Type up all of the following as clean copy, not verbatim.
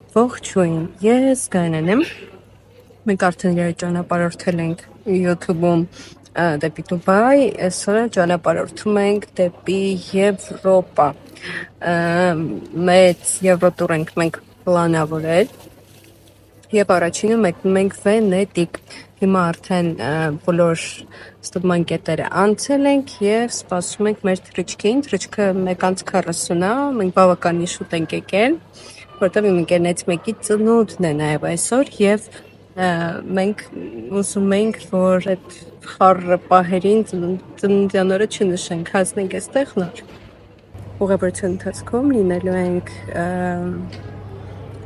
Ողջույն, ես Գայանն եմ, մենք արդեն ճանապարհորդել ենք YouTube-ում դեպի Դուբայ, այսօր ճանապարհորդում ենք դեպի Եվրոպա, մեծ Եվրոտուր ենք մենք պլանավորել և առաջինը մեկնում ենք Վենետիկ, հիմա արդեն բոլոր ստուգման կետերը անցել ենք և սպասում ենք մեր թռիչքին, թռիչքը 1:40 է, մենք բավականին շուտ ենք եկել, որտև իմ ընկերներից մեկի ծնունդն է նաև այսօր և մենք ուզում էինք, որ այդ խառը պահերին ծննդյան օրը չնշենք, հասնենք այստեղ նոր։ Ուղևորության ընթացքում լինելու ենք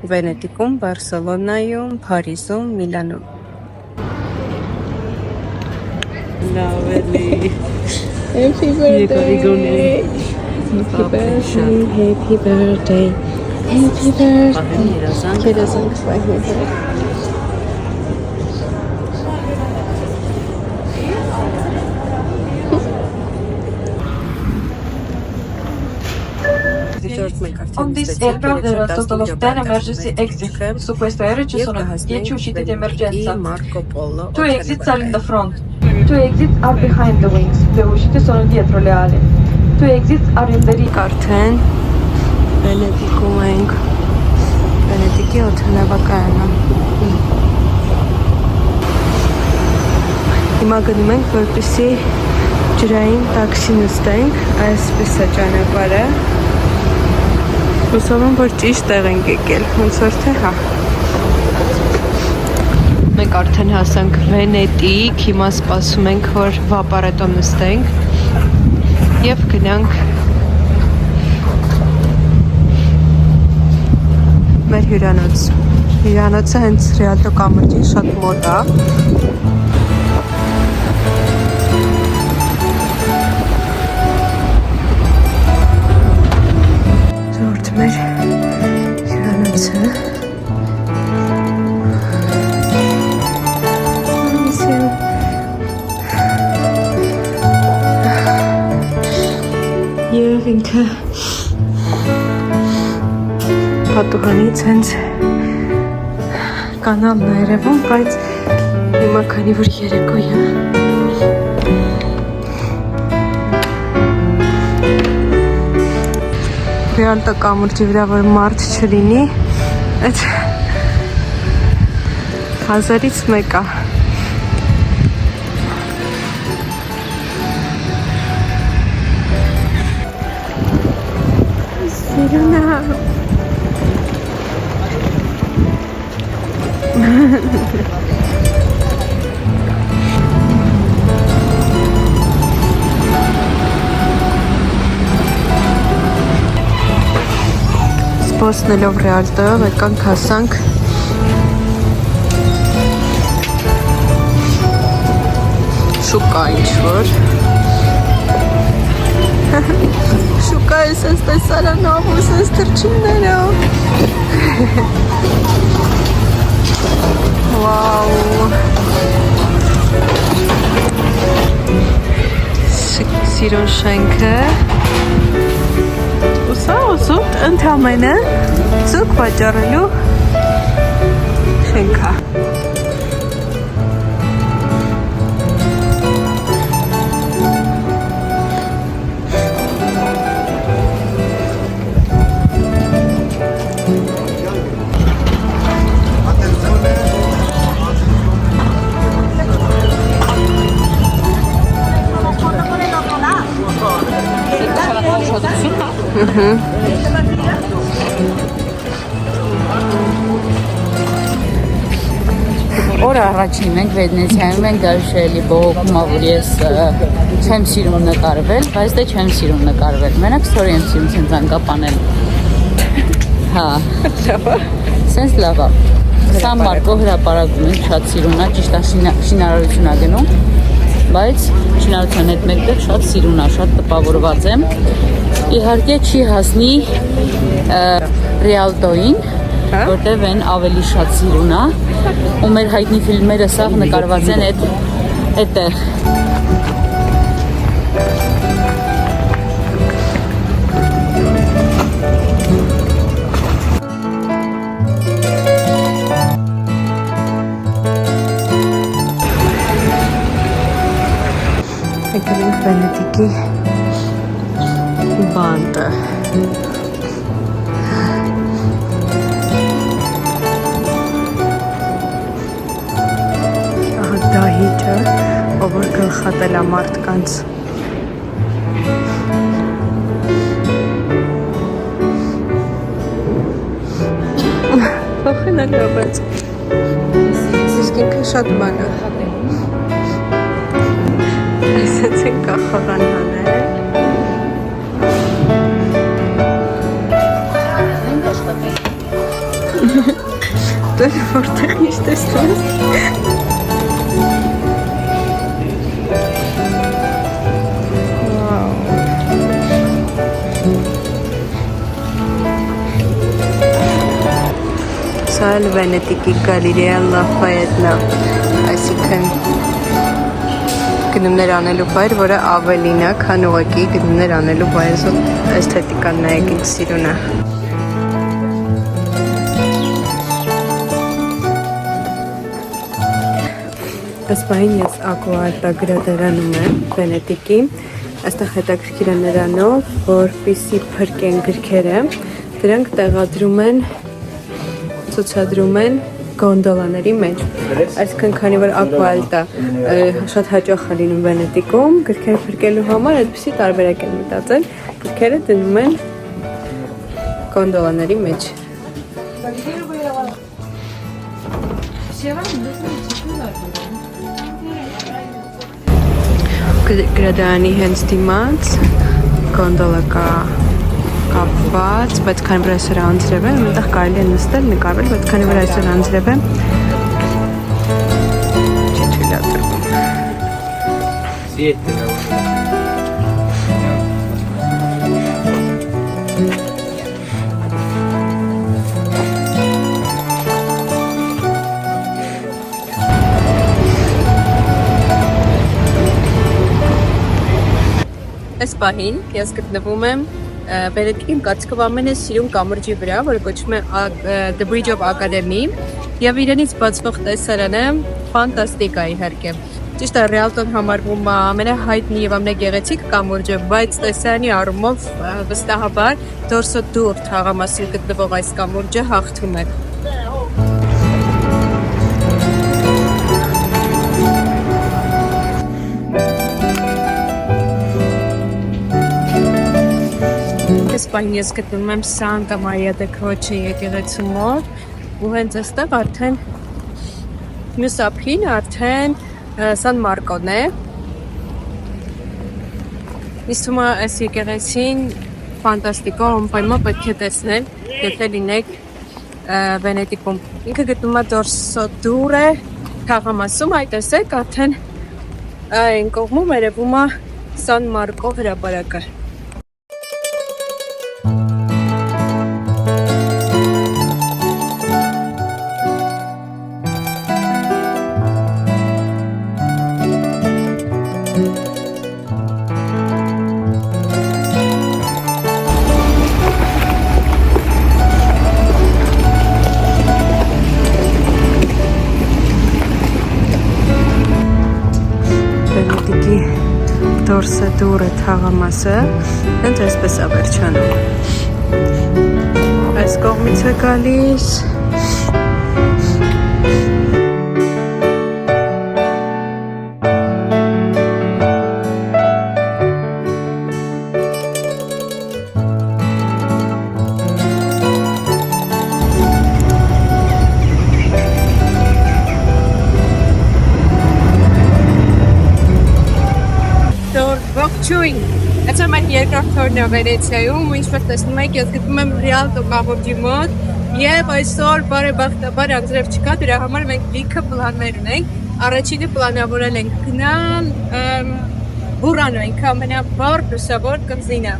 Վենետիկում, Բարսելոնայում, Փարիզում, Միլանում։ Լավ էլի։ Happy birthday. Happy birthday. Happy birthday. Happy birthday. Քերազանք սպահել։ On this aircraft there are a total of 10 emergency exits. Su questo aereo ci sono 10 uscite di emergenza. 2 exits are in the front. 2 exits are behind the wings. 2 uscite sono dietro le ali. 2 exits are in the rear. Արդեն Վենետիկում ենք, Վենետիկի օդանավակայանը։ Հիմա գնում ենք, որպեսզի ջրային տաքսի նստենք, այսպես է ճանապարհը։ Հուսով եմ, որ ճիշտ տեղ ենք եկել, ոնց որ թե հա։ Մենք արդեն հասանք Վենետիկ, հիմա սպասում ենք, որ վապարետո նստենք և գնանք մեր հյուրանոց։ Հյուրանոցը հենց Ռիալտո կամրջի շատ մոտ է։ Մեր հյուրանոցը և ինքը պատուհանից հենց կանալն է երևում, բայց հիմա քանի որ երեկո է Ռիալտո կամրջի վրա, որ մարդ չլինի, այդ 1000-ից մեկ է։ Սիրունա։ Սպասնելով Ռիալտոյով եկանք հասանք շուկա ինչ-որ շուկա ես ես տեսարանով ու ես թրջիններով Վաու Սիրուն շենքը Սա ուզուտ ընդամենը ծուկ վաճառելու շենք է։ Օր առաջին մենք Վենեցիայում ենք դաշելի բողոքում, որ ես չեմ սիրում նկարվել, բայց դե չեմ սիրում նկարվել, մենակ ստորի եմ սիրում սենց անկապանել, հա, սենց լավ է, Սան Մարկո հրապարակում ենք շատ սիրուն է, ճիշտ է շինարարություն է գնում, բայց շինարարության հետ մեկտեղ շատ սիրուն է, շատ տպավորված եմ, իհարկե չի հասնի Ռիալտոին, որտև են ավելի շատ սիրուն է, ու մեր հայտնի ֆիլմերը սաղ նկարված են այդտեղ։ Վենետիկի բանտը։ Ահա դահիճը, ով որ գլխատել է մարդկանց։ Փոխել է լավեց։ Իսկ ինքը շատ բան է։ Այսեցին կախաղան հանել։ Դու որտեղ ես տեսնում ես։ Սա էլ Վենետիկի գալերեա Լաֆայետն է, այսինքն գնումներ անելու վայր, որը ավելին է, քան ուղղակի գնումներ անելու վայրը էսթետիկան նայեք ինձ սիրուն է։ Այս պահին ես Ակուարտա գրադարանում եմ Վենետիկի, այստեղ հետաքրքիր է նրանով, որպեսզի փրկեն գրքերը, դրանք տեղադրում են, ցուցադրում են գոնդոլաների մեջ, այսինքն քանի որ Ակուարտա շատ հաճախ է լինում Վենետիկում, գրքերը փրկելու համար այդպիսի տարբերակ են մտածել, գրքերը դնում են գոնդոլաների մեջ։ Գրադարանի հենց դիմաց գոնդոլա կա կապված, բայց քանի որ այսօր անձրև է, այնտեղ կարելի է նստել, նկարվել, բայց քանի որ այսօր անձրև է, չի թույլատրվում։ Այս պահին ես գտնվում եմ Վենետիկի կարծիքով ամենը սիրուն կամուրջի վրա, որը կոչվում է The Bridge of Academy, եւ իրենից բացվող տեսարանը ֆանտաստիկ է իհարկե։ Ճիշտ է, Ռիալտոն համարվում է ամենահայտնի եւ ամենագեղեցիկ կամուրջը, բայց տեսարանի առումով վստահաբար Դորսո դուր թաղամասում գտնվող այս կամուրջը հաղթում է։ Այս պահին ես գտնվում եմ Սանտա Մարիա դե Քրոչե եկեղեցու մոտ, ու հենց այստեղ արդեն մյուս ափին արդեն Սան Մարկոն է։ Ինձ թվում է այս եկեղեցին ֆանտաստիկ է, անպայման պետք է տեսնել, եթե լինեք Վենետիկում։ Ինքը գտնվում է Դորսո դուրե թաղամասում, այ տեսեք արդեն այն կողմում երևում է Սան Մարկո հրապարակը։ Դորսո դուրե թաղամասը հենց այսպես է վերջանում։ Այս կողմից է գալիս Ողջույն։ Այսօր մենք երկրորդ օրն է Վենեցիայում, ու ինչպես տեսնում եք, ես գտնվում եմ Ռիալտո կամուրջի մոտ, եւ այսօր բարեբախտաբար անձրև չկա, դրա համար մենք լիքը պլաններ ունենք։ Առաջինը պլանավորել ենք գնալ Բուրանո, ինքը ամենավառ լուսավոր կղզին է։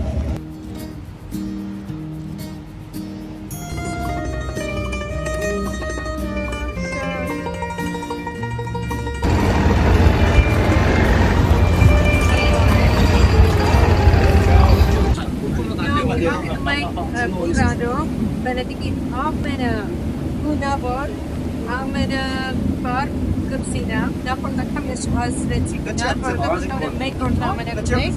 Բուրանո, Վենետիկի ամենագունավոր ամենաբար կպսինա, նախորդ անգամ ես հասրեցի գնալ, որովհետև մեկ օր ամենաբնեի,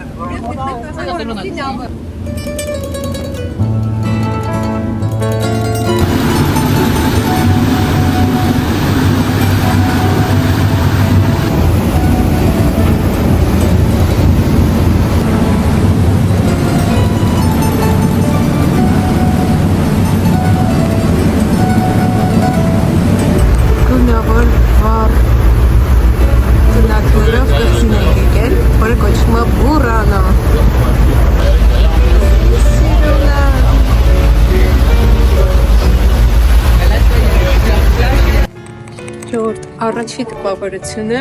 առաջին տպավորությունը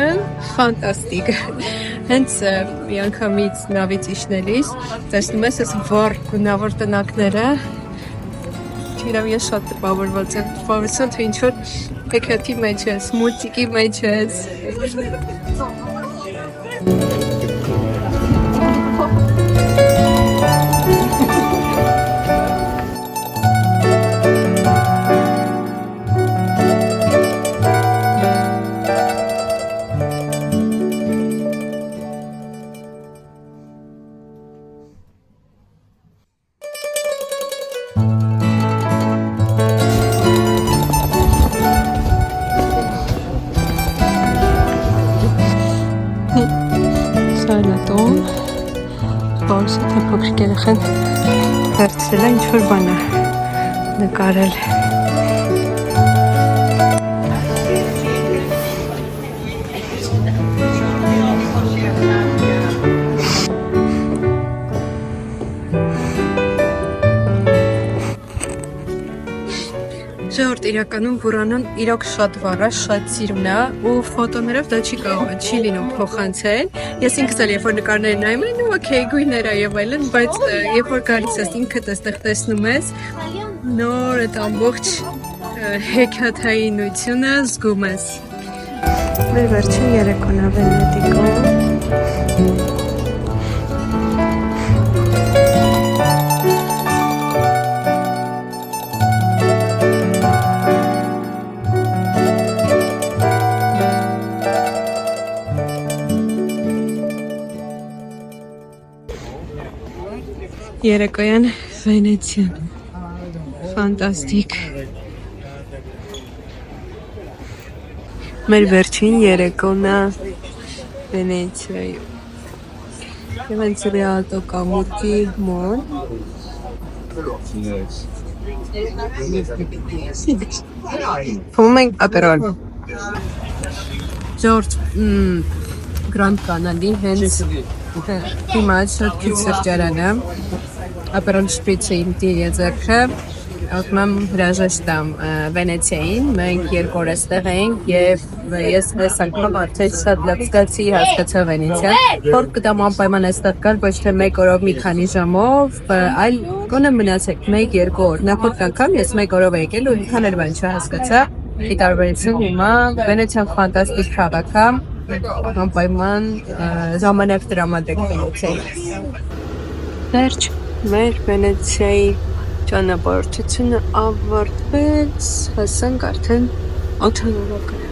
ֆանտաստիկ հենց մի անգամից նավից իջնելիս տեսնում ես այս վառ գունավոր տնակները իրավ ես շատ տպավորված եմ տպավորության թե ինչ-որ հեքիաթի մեջ ես մուլտիկի մեջ ես Պարուսը թե փոքրիկ երեխան վերցրել է ինչ-որ բան է նկարել Ժողովուրդ իրականում Բուրանոն իրոք շատ վառ է, շատ սիրուն է ու ֆոտոներով դա չի լինում փոխանցել։ Ես ինքս էլ երբ որ նկարները նայում եմ, օքեյ, գույներ է եւ այլն, բայց երբ որ գալիս ես ինքդ այստեղ տեսնում ես, նոր այդ ամբողջ հեքիաթայինությունը զգում ես։ Մեր վերջին երեկոն է Վենետիկում։ Երեկոյան Վենեցիան ֆանտաստիկ մեր վերջին երեկոն է Վենեցիայում եւ հենց Ռիալտո կամուտի մոտ Ֆումենք ապերոլ Ժորջ Grand Canal-ի հենց հիմա շատ քիչ սրճարանը ապերոլ շպրիցը իմ դիեզերքը ասում եմ հրաժեշտ եմ Վենեցիային մենք երկու օր այստեղ էինք եւ ես այս անգամ արդեն շատ լավ զգացի հասկացա Վենեցիան որ կտամ անպայման այստեղ գալ ոչ թե մեկ օրով մի քանի ժամով այլ գոնե մնացեք 1-2 օր նախորդ անգամ ես 1 օրով եկել ու մի քանի բան չհասկացա ի տարբերություն հիմա Վենեցիան ֆանտաստիկ քաղաք է անպայման ժամանակ տրամադրեք Վենեցիայի վերջ մեր Վենեցիայի ճանապարհորդությունը ավարտվեց հասանք արդեն օդանավակայան